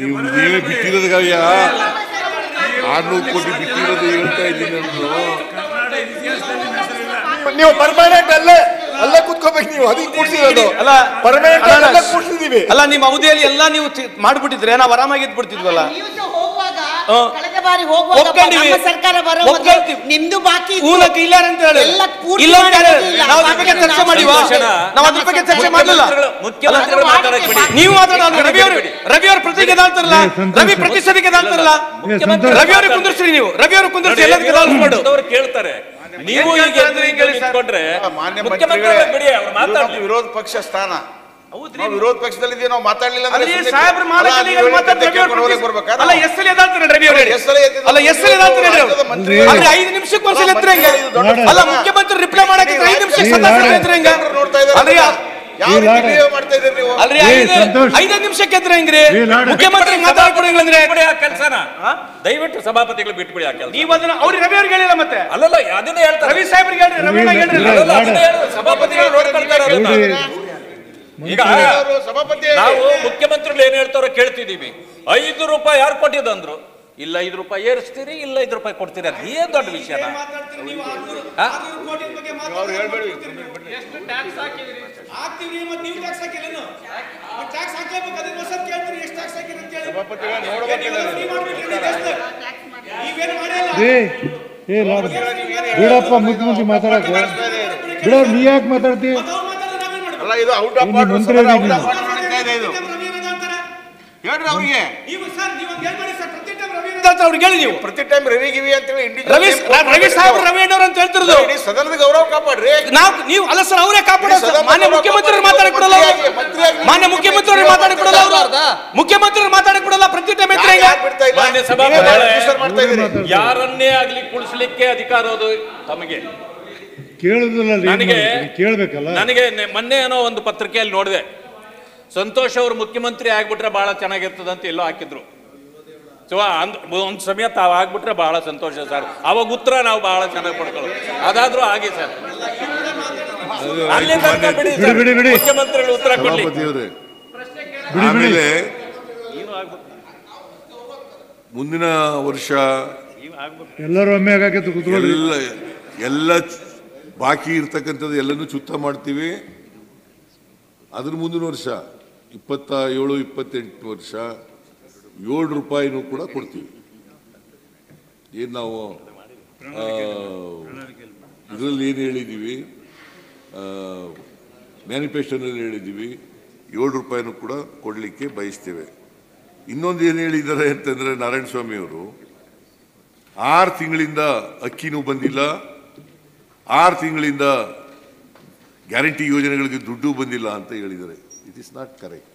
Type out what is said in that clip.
ನೀವೇ ಬಿಟ್ಟಿರೋದಕ್ಕಯ್ಯ 600 ಕೋಟಿ ಬಿಟ್ಟಿರೋದು ಹೇಳ್ತಾ ಇದ್ದೀನಿ ನೀವು ಪರ್ಮನೆಂಟ್ ಅಲ್ಲೇ ಕೂತ್ಕೋಬೇಕು. ನೀವು ಅದಕ್ಕೆ ಕೂಡ್ಸಿರೋದು ಅಲ್ಲ, ಪರ್ಮನೆಂಟ್ ಅಲ್ಲೇ ಕೂಡ್ಸಿದೀವಿ ಅಲ್ಲ. ನಿಮ್ಮ ಅವಧಿಯಲ್ಲಿ ಎಲ್ಲ ನೀವು ಮಾಡ್ಬಿಟ್ಟಿದ್ರೆ ನಾವು ಆರಾಮಾಗಿ ಇದ್ಬಿಡ್ತಿದ್ವಲ್ಲ. ಕಳೆದ ಬಾರಿ ಹೋಗುವಾಗ ಸರ್ಕಾರ ಬರೋ ನಿಮ್ದು ಬಾಕಿ ಇಲ್ಲ ಅಂತ ಹೇಳಿ ಇಲ್ಲ ನಾವು ಅದ್ರ ಬಗ್ಗೆ ಚರ್ಚೆ ಮಾಡಿವ. ನಾವು ಅದ್ರ ಬಗ್ಗೆ ಚರ್ಚೆ ಮಾಡಲಿಲ್ಲ. ನೀವು ಮಾತಾಡೋದು ರವಿ ಅವ್ರ ಪ್ರತಿಗೆ ಅಂತಾರಲ್ಲ, ರವಿ ಪ್ರತಿಶತಕ್ಕೆ ಅಂತಾರಲ್ಲ, ರವಿ ಅವ್ರಿಗೆ ಕುಂದಿರ್ಸ್ರಿ. ನೀವು ರವಿ ಅವ್ರಿಗೆ ಕುಂದಿರ್ಸಿ ಎಲ್ಲದಕ್ಕೆ ಕೇಳ್ತಾರೆ. ನೀವು ವಿರೋಧ ಪಕ್ಷ ಸ್ಥಾನ, ವಿರೋಧ ಪಕ್ಷದಲ್ಲಿ ನಾವು ಮಾತಾಡಲಿಲ್ಲ ಅಂದ್ರೆ ಅಲ್ಲ 5 ನಿಮಿಷಕ್ಕೆ ಒಂದ್ಸಲ ಅಲ್ಲ ಮುಖ್ಯಮಂತ್ರಿ ರಿಪ್ಲೈ ಮಾಡಕ್ಕೆ 5 ನಿಮಿಷ ಅಲ್ರಿ 5 ನಿಮಿಷಕ್ಕೆ ಎದ್ರ ಹೆಂಗ್ರಿ ಮುಖ್ಯಮಂತ್ರಿ ಮಾತಾಡ್ಕೊಡಂಗ್ರೆ ಕೆಲಸನ ದಯವಿಟ್ಟು ಸಭಾಪತಿಗಳು ಬಿಟ್ಬಿಡಿ ಆ ಕೆಲಸ. ನೀವು ಅದನ್ನ ಅವ್ರಿಗೆ ರವಿ ಅವ್ರಿಗೆ ಹೇಳಿಲ್ಲ ಮತ್ತೆ ಅಲ್ಲಲ್ಲ ಅದನ್ನೇ ಹೇಳ್ತಾರೆ. ರವಿ ಸಾಹೇಬ್ರಿಗೆ ಹೇಳ್ರಿ, ರವಿ ಸಭಾಪತಿಗಳು ನೋಡ್ಕೊಳ್ತಾರೆ. ಈಗ ನಾವು ಮುಖ್ಯಮಂತ್ರಿಗಳು ಏನ್ ಹೇಳ್ತಾರೋ ಕೇಳ್ತಿದೀವಿ. 5 ರೂಪಾಯಿ ಯಾರು ಕೊಟ್ಟಿದಂದ್ರು, ಇಲ್ಲ 5 ರೂಪಾಯಿ ಏರಿಸ್ತೀರಿ, ಇಲ್ಲ 5 ರೂಪಾಯಿ ಕೊಡ್ತೀರಿ. ಅದು ಏನ್ ದೊಡ್ಡ ವಿಷಯ? ಬಿಡಪ್ಪ, ಮುಖ್ಯಮಂತ್ರಿ ಮಾತಾಡಕ್ಕೆ ಬಿಡ. ನೀ ಯಾಕೆ ಮಾತಾಡ್ತಿ? ಅಲ್ಲ, ಇದು ಔಟ್ ಆಫ್ ಮಂತ್ರಿ ಹೇಳ್ರಿ ಅವ್ರಿಗೆ. ಅವ್ರಿಗೆ ಹೇಳಿ ನೀವು ಪ್ರತಿ ಟೈಮ್ ರವಿ ಗಿವಿ ಅಂತ ಹೇಳಿ ರವಿ ಸಾಹೇಬ್ ರವಿ ಅಣ್ಣವ್ರು ಅಂತ ಹೇಳ್ತಿರೋದು. ಸದನದ ಗೌರವ ಕಾಪಾಡ್ರಿ. ನೀವು ಅಲ್ಲ ಸರ್, ಅವರೇ ಕಾಪಾಡೋದು. ಮಾನ್ಯ ಮುಖ್ಯಮಂತ್ರಿ ಮಾತಾಡಿಕೊಡಲ್ಲ, ಮಾನ್ಯ ಮುಖ್ಯಮಂತ್ರಿ ಮಾತಾಡಿಕೊಡಲ್ಲ, ಅವರು ಮುಖ್ಯಮಂತ್ರಿ ಮಾತಾಡಿಕೊಡಲ್ಲ. ಪ್ರತಿ ಟೈಮ್ ಮಾನ್ಯ ಸಭಾಪತಿ ಯಾರನ್ನೇ ಆಗ್ಲಿ ಕುಳಿಸ್ಲಿಕ್ಕೆ ಅಧಿಕಾರ ಅದು ತಮಗೆ ಕೇಳುದಿಲ್ಲ. ಕೇಳ್ಬೇಕಲ್ಲ. ನನಗೆ ಮೊನ್ನೆ ಏನೋ ಒಂದು ಪತ್ರಿಕೆಯಲ್ಲಿ ನೋಡಿದೆ, ಸಂತೋಷ್ ಅವರು ಮುಖ್ಯಮಂತ್ರಿ ಆಗ್ಬಿಟ್ರೆ ಬಹಳ ಚೆನ್ನಾಗಿರ್ತದೆ ಅಂತ ಎಲ್ಲೋ ಹಾಕಿದ್ರು. ಸೊ ಒಂದು ಸಮಯ ತಾವು ಆಗ್ಬಿಟ್ರೆ ಬಹಳ ಸಂತೋಷ ಸರ್. ಅವಾಗ ಉತ್ತರ ನಾವು ಬಹಳ ಚೆನ್ನಾಗಿ ಪಡ್ಕೊಳ್ಳೋದು. ಅದಾದ್ರೂ ಆಗಿ ಸರ್, ಮುಖ್ಯಮಂತ್ರಿಗಳು ಉತ್ತರ ಕೊಡ್ಲಿ. ಆಮೇಲೆ ಮುಂದಿನ ವರ್ಷ ಎಲ್ಲರೂ ಒಮ್ಮೆ ಎಲ್ಲ ಬಾಕಿ ಇರ್ತಕ್ಕಂಥದ್ದು ಎಲ್ಲನೂ ಚುತ್ತ ಮಾಡ್ತೀವಿ. ಅದ್ರ ಮುಂದಿನ ವರ್ಷ 27-28 ವರ್ಷ 7 ರೂಪಾಯಿನೂ ಕೂಡ ಕೊಡ್ತೀವಿ. ಏನು ನಾವು ಇದರಲ್ಲಿ ಏನು ಹೇಳಿದ್ದೀವಿ, ಮ್ಯಾನಿಫೆಸ್ಟೋನಲ್ಲಿ ಹೇಳಿದ್ದೀವಿ, 7 ರೂಪಾಯಿನೂ ಕೂಡ ಕೊಡಲಿಕ್ಕೆ ಬಯಸ್ತೇವೆ. ಇನ್ನೊಂದು ಏನು ಹೇಳಿದ್ದಾರೆ ಅಂತಂದರೆ, ನಾರಾಯಣ ಸ್ವಾಮಿ ಅವರು 6 ತಿಂಗಳಿಂದ ಅಕ್ಕಿನೂ ಬಂದಿಲ್ಲ, 6 ತಿಂಗಳಿಂದ ಗ್ಯಾರಂಟಿ ಯೋಜನೆಗಳಿಗೆ ದುಡ್ಡು ಬಂದಿಲ್ಲ ಅಂತ ಹೇಳಿದ್ದಾರೆ. It is not correct.